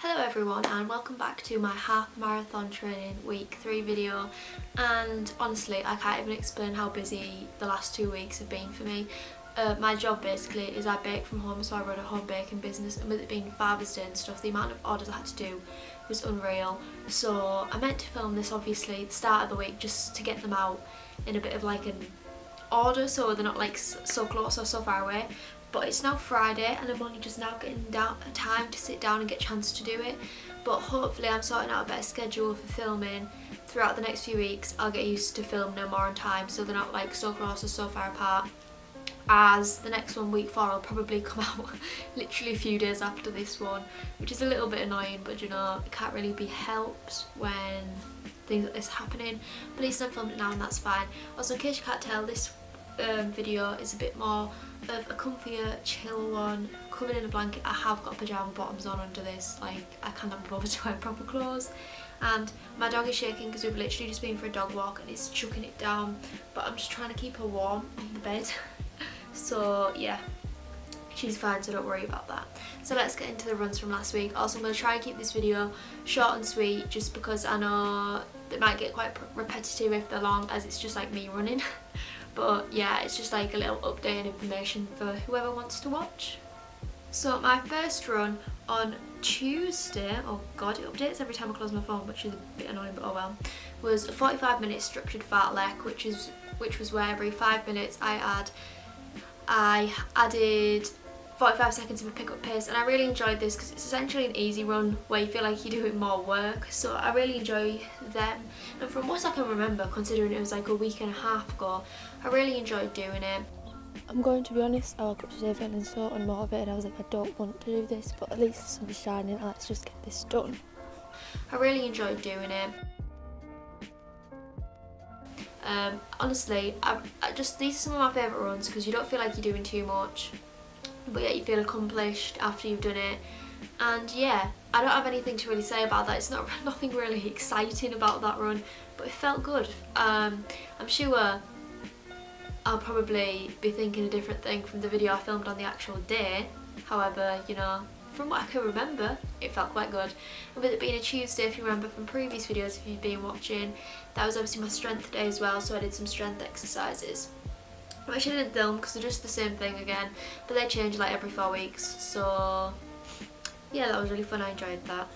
Hello everyone and welcome back to my half marathon training week 3 video, and honestly I can't even explain how busy the last 2 weeks have been for me. My job basically is I bake from home, so I run a home baking business, and with it being Father's Day and stuff, the amount of orders I had to do was unreal. So I meant to film this obviously at the start of the week just to get them out in a bit of like an order so they're not like so close or so far away. But it's now Friday and I'm only just now getting time to sit down and get a chance to do it. But hopefully I'm sorting out a better schedule for filming throughout the next few weeks. I'll get used to film no more on time so they're not like so close or so far apart, as the next one, week 4, will probably come out literally a few days after this one, which is a little bit annoying, but you know, it can't really be helped when things like this happening. But at least I'm filming it now and that's fine. Also, in case you can't tell, this video is a bit more of a comfier, chill one, covered in a blanket. I have got pyjama bottoms on under this, like I cannot be bothered to wear proper clothes. And my dog is shaking because we've literally just been for a dog walk and it's chucking it down, but I'm just trying to keep her warm on the bed. So yeah, she's fine, so don't worry about that. So let's get into the runs from last week. Also, I'm going to try and keep this video short and sweet just because I know it might get quite repetitive if they're long, as it's just like me running. But yeah, it's just like a little update and information for whoever wants to watch. So my first run on Tuesday, oh god, it updates every time I close my phone, which is a bit annoying, but oh well, was a 45-minute structured fartlek, which was where every 5 minutes I added 45 seconds of a pick-up pace, and I really enjoyed this because it's essentially an easy run where you feel like you're doing more work, so I really enjoy them. And from what I can remember, considering it was like a week and a half ago, I really enjoyed doing it. I'm going to be honest, I woke up today feeling so unmotivated. I was like, I don't want to do this, but at least the sun is shining and let's just get this done. I really enjoyed doing it. Honestly, I just, these are some of my favourite runs because you don't feel like you're doing too much, but yet you feel accomplished after you've done it. And yeah, I don't have anything to really say about that. It's nothing really exciting about that run, but it felt good. I'm sure I'll probably be thinking a different thing from the video I filmed on the actual day. However, you know, from what I can remember, it felt quite good. And with it being a Tuesday, if you remember from previous videos, if you've been watching, that was obviously my strength day as well, so I did some strength exercises, which I didn't film because they're just the same thing again, but they change like every 4 weeks, so yeah, that was really fun. I enjoyed that.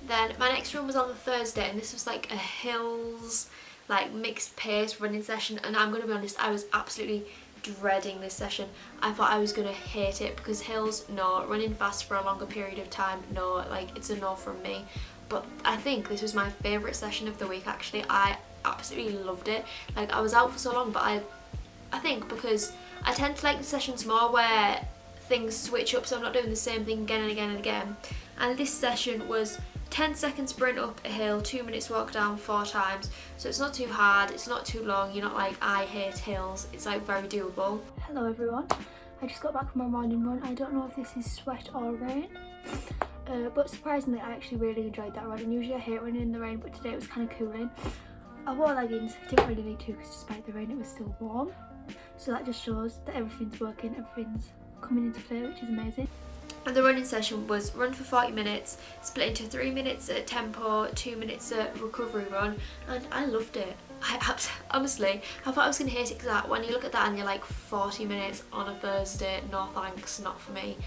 Then my next run was on the Thursday, and this was like a hills, like mixed pace running session, and I'm going to be honest, I was absolutely dreading this session. I thought I was going to hate it because hills, no. Running fast for a longer period of time, no. Like, it's a no from me. But I think this was my favourite session of the week actually. I absolutely loved it. Like, I was out for so long, but I think because I tend to like the sessions more where things switch up, so I'm not doing the same thing again and again and again. And this session was 10 seconds sprint up a hill, 2 minutes walk down 4 times. So it's not too hard, it's not too long, you're not like, I hate hills. It's like very doable. Hello everyone, I just got back from my morning run. I don't know if this is sweat or rain, but surprisingly I actually really enjoyed that run, and usually I hate running in the rain, but today it was kind of cooling. I wore leggings, didn't really need to because despite the rain it was still warm. So that just shows that everything's working, everything's coming into play, which is amazing. And the running session was run for 40 minutes, split into 3 minutes at tempo, 2 minutes at recovery run, and I loved it. Honestly, I thought I was going to hate it because when you look at that and you're like 40 minutes on a Thursday, no thanks, not for me.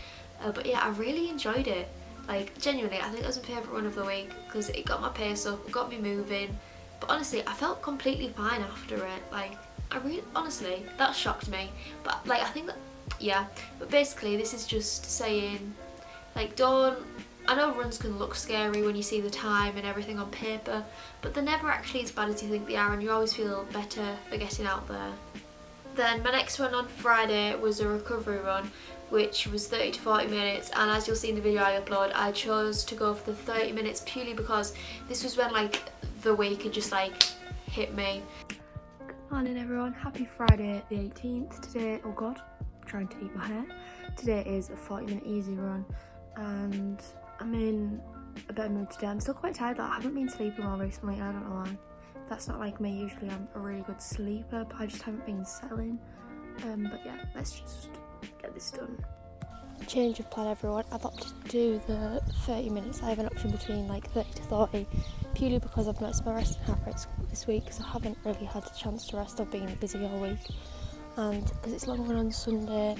But yeah, I really enjoyed it. Like, genuinely, I think that was my favourite run of the week because it got my pace up, it got me moving. But honestly, I felt completely fine after it. Like, honestly, that shocked me. But like, I think that, yeah, but basically this is just saying, like, I know runs can look scary when you see the time and everything on paper, but they're never actually as bad as you think they are, and you always feel better for getting out there. Then my next one on Friday was a recovery run, which was 30 to 40 minutes, and as you'll see in the video I upload, I chose to go for the 30 minutes purely because this was when like the week had just like hit me. Good morning everyone, happy Friday the 18th. Today, oh god, I'm trying to eat my hair. Today is a 40-minute easy run, and I'm in a better mood today. I'm still quite tired though. I haven't been sleeping well recently, I don't know why. That's not like me, usually I'm a really good sleeper, but I just haven't been settling. But yeah, let's just get this done. change of plan, everyone. I've opted to do the 30 minutes. I have an option between like 30 to 40, purely because I've noticed my resting heart rates this week, because I haven't really had a chance to rest. I've been busy all week, and because it's long run on Sunday,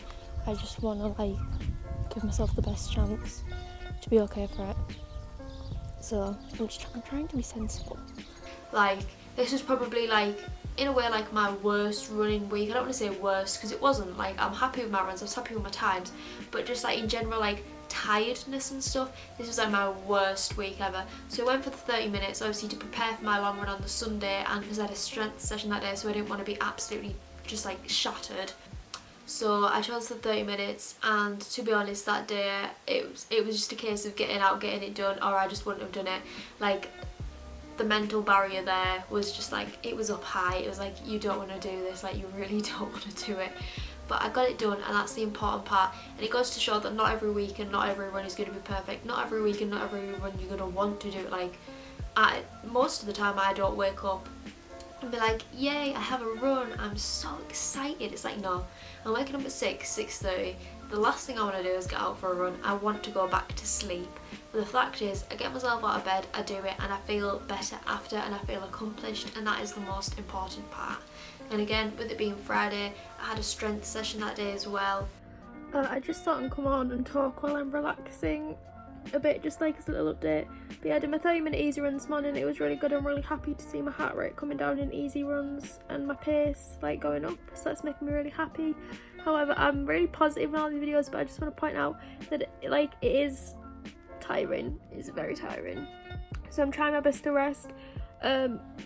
I just want to like give myself the best chance to be okay for it. So I'm trying to be sensible. Like, this was probably like, in a way, like my worst running week. I don't want to say worst because it wasn't. Like, I'm happy with my runs, I was happy with my times, but just like in general, like tiredness and stuff, this was like my worst week ever. So I went for the 30 minutes, obviously to prepare for my long run on the Sunday, and because I had a strength session that day, so I didn't want to be absolutely just like shattered. So I chose the 30 minutes, and to be honest, that day it was just a case of getting out, getting it done, or I just wouldn't have done it. Like, the mental barrier there was just like, it was up high. It was like, you don't want to do this, like you really don't want to do it. But I got it done, and that's the important part. And it goes to show that not every week and not every run is going to be perfect. Not every week and not every run you're going to want to do it. Like, most of the time I don't wake up and be like, yay, I have a run, I'm so excited. It's like, no, I'm waking up at 6:30. The last thing I want to do is get out for a run. I want to go back to sleep. But the fact is, I get myself out of bed, I do it, and I feel better after, and I feel accomplished, and that is the most important part. And again, with it being Friday, I had a strength session that day as well. I just thought I'd come on and talk while I'm relaxing a bit, just like as a little update. But yeah, I did my 30-minute easy run this morning. It was really good. I'm really happy to see my heart rate coming down in easy runs and my pace like going up, so that's making me really happy. However, I'm really positive in all these videos, but I just want to point out that it is tiring. It's very tiring. So I'm trying my best to rest.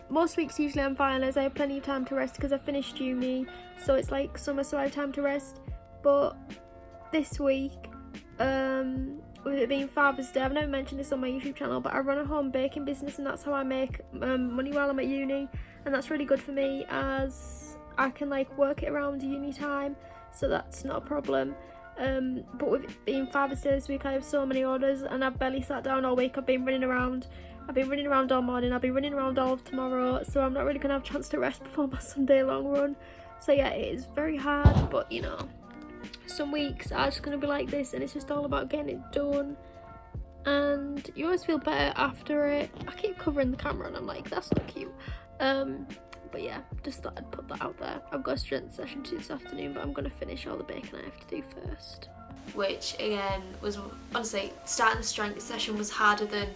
Most weeks usually I'm fine, as I have plenty of time to rest because I finished uni, so it's like summer, so I have time to rest. But this week, with it being Father's Day, I've never mentioned this on my YouTube channel, but I run a home baking business, and that's how I make money while I'm at uni, and that's really good for me as I can like work it around uni time, so that's not a problem. But with it being Father's Day this week, I have so many orders, and I've barely sat down all week. I've been running around all morning, I'll be running around all of tomorrow, so I'm not really going to have a chance to rest before my Sunday long run. So yeah, it is very hard, but you know, some weeks are just going to be like this, and it's just all about getting it done, and you always feel better after it. I keep covering the camera and I'm like, that's not cute. But yeah, just thought I'd put that out there. I've got a strength session to this afternoon, but I'm going to finish all the baking I have to do first. Which again was, honestly, starting the strength session was harder than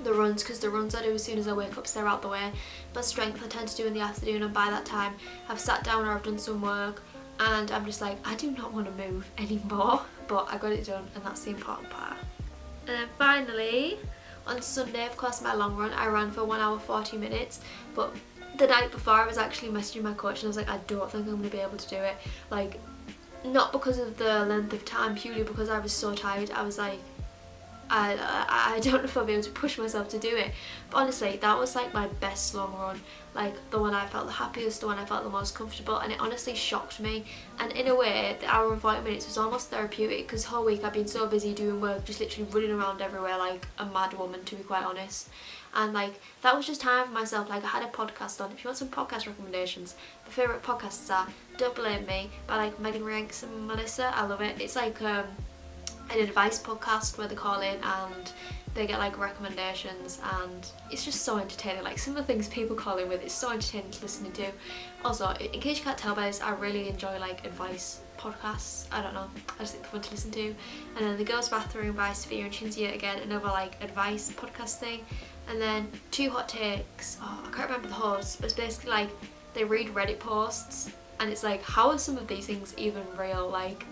the runs, because the runs I do as soon as I wake up, so they're out the way. But strength I tend to do in the afternoon, and by that time I've sat down or I've done some work, and I'm just like, I do not want to move anymore. But I got it done, and that's the important part. And then finally, on Sunday, of course, my long run, I ran for 1 hour 40 minutes, but the night before I was actually messaging my coach and I was like, I don't think I'm going to be able to do it. Like, not because of the length of time, purely because I was so tired. I was like, I don't know if I'll be able to push myself to do it. But honestly, that was like my best long run. Like, the one I felt the happiest, the one I felt the most comfortable, and it honestly shocked me. And in a way, the hour and 40 minutes was almost therapeutic, because the whole week I've been so busy doing work, just literally running around everywhere like a mad woman, to be quite honest. And like, that was just time for myself. Like, I had a podcast on. If you want some podcast recommendations, my favourite podcasts are Don't Blame Me by like Megan Ranks and Melissa. I love it. It's like an advice podcast where they call in and they get like recommendations, and it's just so entertaining. Like, some of the things people call in with, it's so entertaining to listen to. Also, in case you can't tell by this, I really enjoy like advice podcasts. I don't know, I just think they're fun to listen to. And then The Girls Bathroom by Sophia and Chinzia, again another like advice podcast thing. And then Two Hot Takes, I can't remember the hosts, but it's basically like they read Reddit posts, and it's like, how are some of these things even real? Like,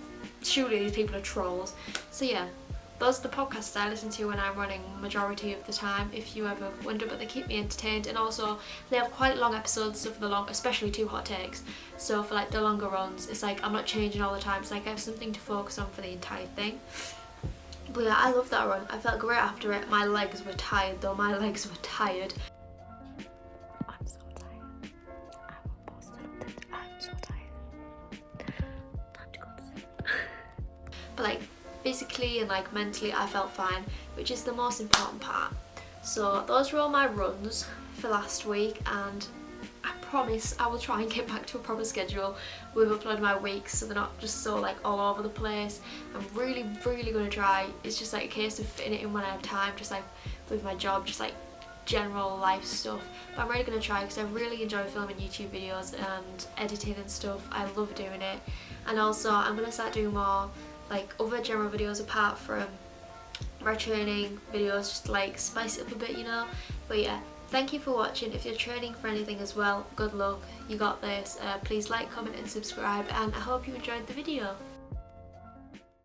surely these people are trolls. So yeah, those are the podcasts I listen to when I'm running majority of the time, if you ever wonder, but they keep me entertained. And also, they have quite long episodes, so for the long, especially Two Hot Takes, so for like the longer runs, it's like I'm not changing all the time, it's like I have something to focus on for the entire thing. But yeah, I love that run. I felt great after it. My legs were tired though, my legs were tired. I'm so tired. I will post an update. I'm so tired. Time to go to sleep. But like, physically and like mentally I felt fine, which is the most important part. So those were all my runs for last week, and I promise I will try and get back to a proper schedule with uploading my weeks so they're not just so like all over the place. I'm really gonna try. It's just like a case of fitting it in when I have time, just like with my job, just like general life stuff. But I'm really gonna try because I really enjoy filming YouTube videos and editing and stuff. I love doing it. And also I'm gonna start doing more like other general videos apart from my training videos, just to like spice it up a bit, you know. But yeah, thank you for watching. If you're training for anything as well, good luck, you got this. Please like, comment and subscribe, and I hope you enjoyed the video.